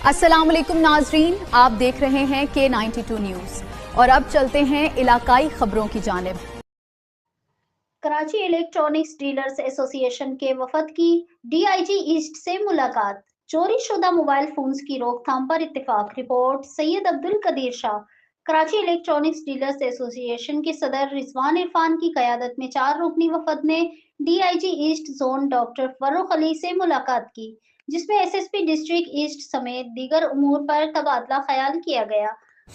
السلام علیکم ناظرین، آپ دیکھ رہے ہیں K92 نیوز اور اب چلتے ہیں علاقائی خبروں کی جانب۔ کراچی الیکٹرانکس ڈیلرز ایسوسی ایشن کے وفد کی ڈی آئی جی ایسٹ سے ملاقات۔ چوری شدہ موبائل فونز کی روک تھام پر اتفاق۔ رپورٹ سید عبدالقدیر شاہ۔ کراچی الیکٹرانکس ڈیلرز ایسوسی ایشن کے صدر رضوان عرفان کی قیادت میں 4 رکنی وفد نے D I G east zone doctor Farrukh Ali سے ملاقات کی، جس میں S S P district east سمیت دیگر امور پر تبادلہ خیال کیا گیا۔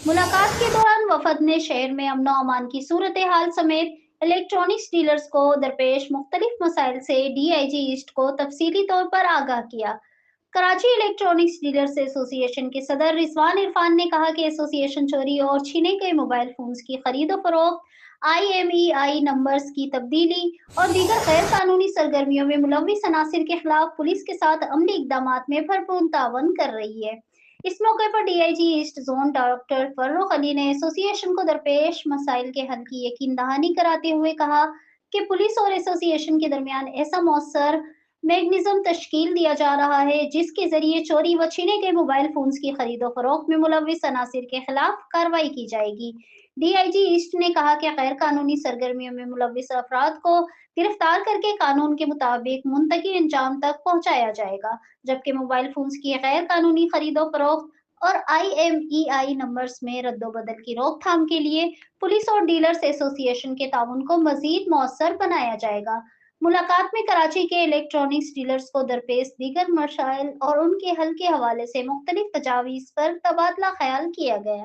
ملاقات کے دوران وفد نے شہر میں امن و امان کی صورتحال سمیت الیکٹرانکس ڈیلرز کو درپیش مختلف مسائل سے ڈی آئی جی ایسٹ کو تفصیلی طور پر آگاہ کیا۔ کراچی الیکٹرانکس ڈیلرز ایسوسی ایشن کے صدر رضوان عرفان نے کہا کہ ایسوسی ایشن چوری اور چھینے گئے موبائل فونز کی خرید و فروخت، IMEI نمبرز کی تبدیلی اور دیگر غیر قانونی سرگرمیوں میں ملوث عناصر کے خلاف پولیس کے ساتھ عملی اقدامات میں بھرپور تعاون کر رہی ہے۔ اس موقع پر D I G east zone doctor Farrukh Ali نے ایسوسی ایشن کو درپیش مسائل کے حل کی یقین دہانی کراتے ہوئے کہا کہ پولیس اور ایسوسی ایشن کے درمیان ایسا مؤثر میکنزم تشکیل دیا جا رہا ہے جس کے ذریعے چوری و چھینے گئے موبائل فونز کی خرید و فروخت میں ملوث عناصر کے خلاف کارروائی کی جائے گی۔ ڈی آئی جی ایسٹ نے کہا کہ غیر قانونی سرگرمیوں میں ملوث افراد کو گرفتار کر کے قانون کے مطابق منطقی انجام تک پہنچایا جائے گا، جبکہ موبائل فونز کی غیر قانونی خرید و فروخت اور IMEI نمبرز میں رد و بدل کی روک تھام کے لیے پولیس اور ڈیلرز ایسوسی ایشن کے تعاون کو مزید مؤثر بنایا جائے گا۔ ملاقات میں کراچی کے الیکٹرانکس ڈیلرز کو درپیش دیگر مسائل اور ان کے حل کے حوالے سے مختلف تجاویز پر تبادلہ خیال کیا گیا۔